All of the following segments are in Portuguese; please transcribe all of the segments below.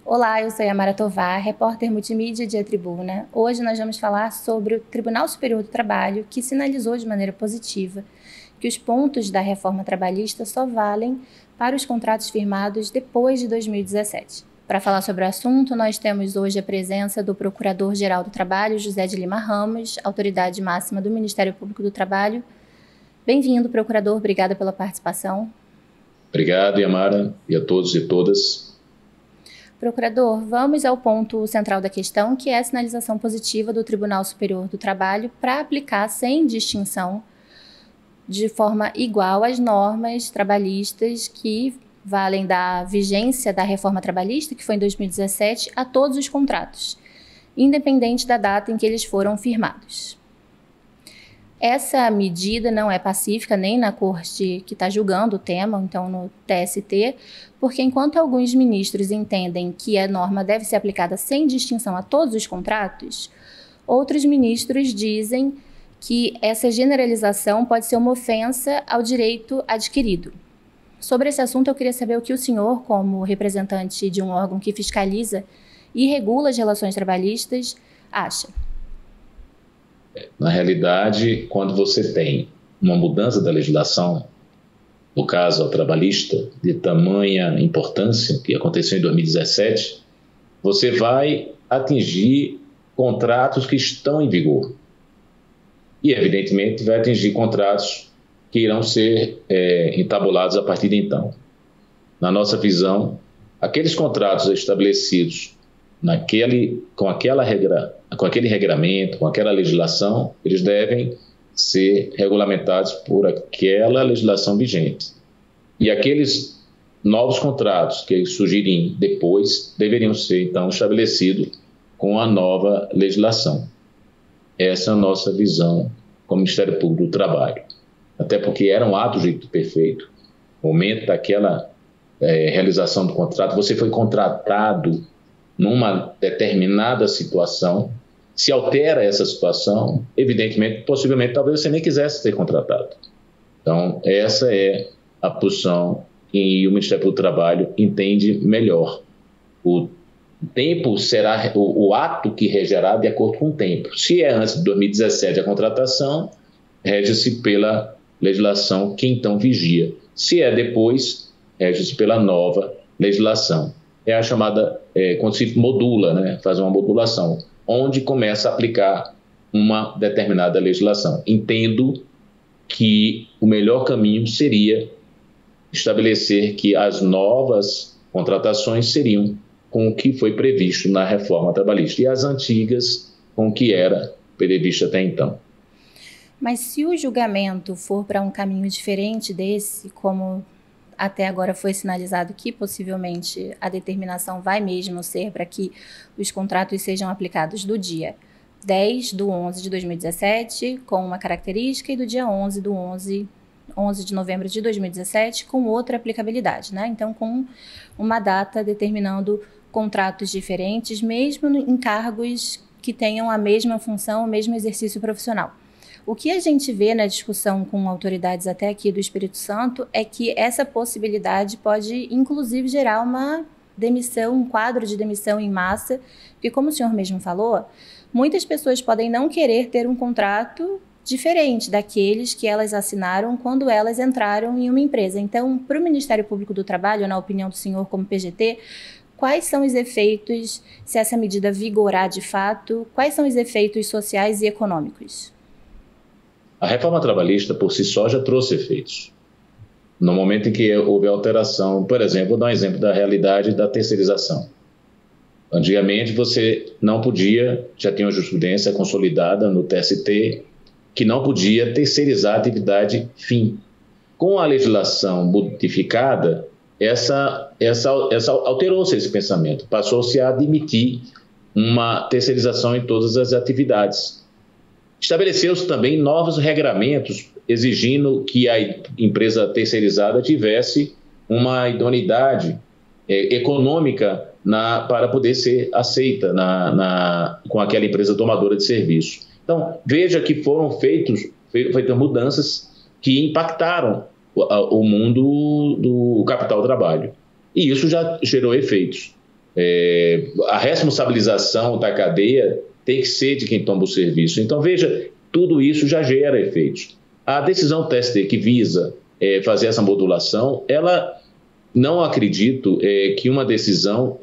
Olá, eu sou Yamara Tovar, repórter multimídia de A Tribuna. Hoje nós vamos falar sobre o Tribunal Superior do Trabalho, que sinalizou de maneira positiva que os pontos da reforma trabalhista só valem para os contratos firmados depois de 2017. Para falar sobre o assunto, nós temos hoje a presença do Procurador-Geral do Trabalho, José de Lima Ramos, autoridade máxima do Ministério Público do Trabalho. Bem-vindo, procurador, obrigada pela participação. Obrigado, Yamara, e a todos e todas. Procurador, vamos ao ponto central da questão, que é a sinalização positiva do Tribunal Superior do Trabalho para aplicar sem distinção, de forma igual, as normas trabalhistas que valem da vigência da reforma trabalhista, que foi em 2017, a todos os contratos, independente da data em que eles foram firmados. Essa medida não é pacífica nem na corte que está julgando o tema, então no TST, porque enquanto alguns ministros entendem que a norma deve ser aplicada sem distinção a todos os contratos, outros ministros dizem que essa generalização pode ser uma ofensa ao direito adquirido. Sobre esse assunto, eu queria saber o que o senhor, como representante de um órgão que fiscaliza e regula as relações trabalhistas, acha. Na realidade, quando você tem uma mudança da legislação, no caso a trabalhista, de tamanha importância, que aconteceu em 2017, você vai atingir contratos que estão em vigor. E, evidentemente, vai atingir contratos que irão ser entabulados a partir de então. Na nossa visão, aqueles contratos estabelecidos com aquele regramento, com aquela legislação, eles devem ser regulamentados por aquela legislação vigente. E aqueles novos contratos que surgirem depois deveriam ser, então, estabelecidos com a nova legislação. Essa é a nossa visão como Ministério Público do Trabalho. Até porque era um ato de direito perfeito. No momento daquela realização do contrato, você foi contratado numa determinada situação. Se altera essa situação, evidentemente, possivelmente, talvez você nem quisesse ser contratado. Então, essa é a posição que o Ministério do Trabalho entende melhor. O tempo será o ato que regerá de acordo com o tempo. Se é antes de 2017 a contratação, rege-se pela legislação que então vigia. Se é depois, rege-se pela nova legislação. É a chamada, quando se modula, né, faz uma modulação, onde começa a aplicar uma determinada legislação. Entendo que o melhor caminho seria estabelecer que as novas contratações seriam com o que foi previsto na reforma trabalhista e as antigas com o que era previsto até então. Mas se o julgamento for para um caminho diferente desse, como até agora foi sinalizado que possivelmente a determinação vai mesmo ser para que os contratos sejam aplicados do dia 10 de 11 de 2017 com uma característica e do dia 11 de novembro de 2017 com outra aplicabilidade, né? Então, com uma data determinando contratos diferentes, mesmo em cargos que tenham a mesma função, o mesmo exercício profissional. O que a gente vê na discussão com autoridades até aqui do Espírito Santo é que essa possibilidade pode, inclusive, gerar uma demissão, um quadro de demissão em massa, porque, como o senhor mesmo falou, muitas pessoas podem não querer ter um contrato diferente daqueles que elas assinaram quando elas entraram em uma empresa. Então, para o Ministério Público do Trabalho, na opinião do senhor como PGT, quais são os efeitos, se essa medida vigorar de fato, quais são os efeitos sociais e econômicos? A reforma trabalhista, por si só, já trouxe efeitos. No momento em que houve alteração, por exemplo, vou dar um exemplo da realidade da terceirização. Antigamente, você não podia, já tinha uma jurisprudência consolidada no TST, que não podia terceirizar a atividade fim. Com a legislação modificada, alterou-se esse pensamento, passou-se a admitir uma terceirização em todas as atividades. Estabeleceu-se também novos regramentos exigindo que a empresa terceirizada tivesse uma idoneidade econômica para poder ser aceita com aquela empresa tomadora de serviço. Então, veja que foram feitas mudanças que impactaram o mundo do capital-trabalho. E isso já gerou efeitos. A responsabilização da cadeia tem que ser de quem toma o serviço. Então, veja, tudo isso já gera efeitos. A decisão do TST que visa fazer essa modulação, ela não acredito que uma decisão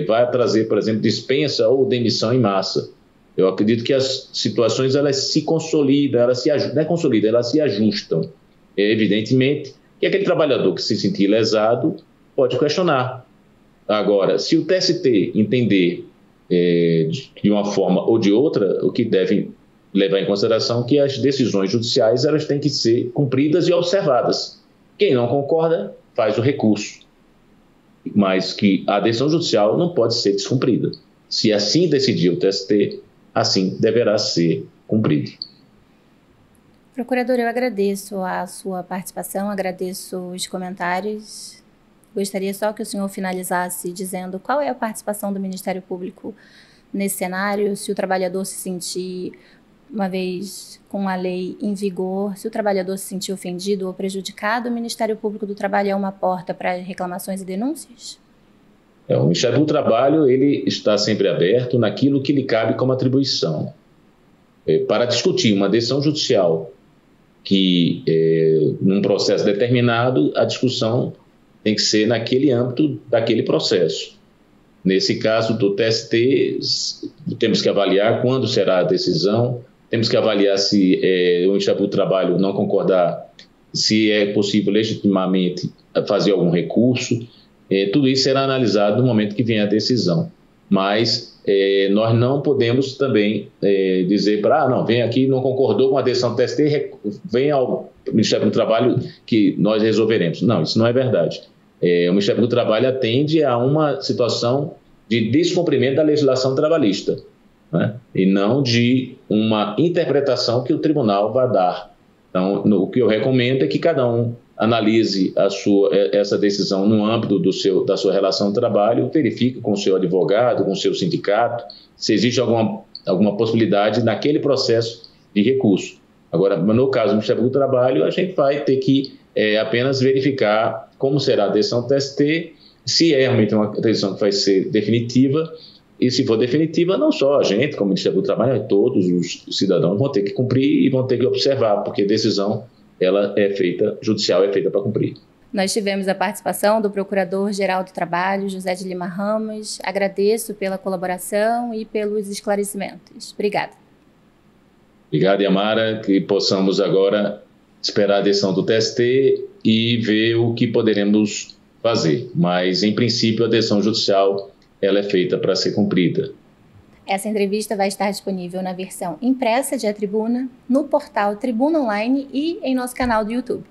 vai trazer, por exemplo, dispensa ou demissão em massa. Eu acredito que as situações elas se consolidam, elas se ajustam. Evidentemente que aquele trabalhador que se sentir lesado pode questionar. Agora, se o TST entender de uma forma ou de outra, o que deve levar em consideração é que as decisões judiciais elas têm que ser cumpridas e observadas. Quem não concorda faz o recurso, mas que a decisão judicial não pode ser descumprida. Se assim decidir o TST, assim deverá ser cumprido. Procurador, eu agradeço a sua participação, agradeço os comentários. Gostaria só que o senhor finalizasse dizendo qual é a participação do Ministério Público nesse cenário, se o trabalhador se sentir, uma vez com a lei em vigor, se o trabalhador se sentir ofendido ou prejudicado, o Ministério Público do Trabalho é uma porta para reclamações e denúncias? O Ministério do Trabalho ele está sempre aberto naquilo que lhe cabe como atribuição. Para discutir uma decisão judicial que, num processo determinado, a discussão tem que ser naquele âmbito daquele processo. Nesse caso do TST, temos que avaliar quando será a decisão, temos que avaliar se o Ministério do Trabalho não concordar, se é possível legitimamente fazer algum recurso. Tudo isso será analisado no momento que vem a decisão. Mas nós não podemos também dizer para, não, vem aqui, não concordou com a decisão do TST, vem ao Ministério do Trabalho que nós resolveremos. Não, isso não é verdade. O Ministério do Trabalho atende a uma situação de descumprimento da legislação trabalhista, né? E não de uma interpretação que o tribunal vai dar. Então, o que eu recomendo é que cada um analise essa decisão no âmbito da sua relação de trabalho, verifique com o seu advogado, com o seu sindicato, se existe alguma possibilidade naquele processo de recurso. Agora, no caso do Ministério do Trabalho, a gente vai ter que apenas verificar como será a decisão do TST, se é realmente uma decisão que vai ser definitiva, e se for definitiva, não só a gente, como Ministério do Trabalho, mas todos os cidadãos vão ter que cumprir e vão ter que observar, porque a decisão ela judicial é feita para cumprir. Nós tivemos a participação do Procurador-Geral do Trabalho, José de Lima Ramos. Agradeço pela colaboração e pelos esclarecimentos. Obrigada. Obrigado, Yamara, que possamos agora esperar a decisão do TST e ver o que poderemos fazer. Mas, em princípio, a decisão judicial ela é feita para ser cumprida. Essa entrevista vai estar disponível na versão impressa de A Tribuna, no portal Tribuna Online e em nosso canal do YouTube.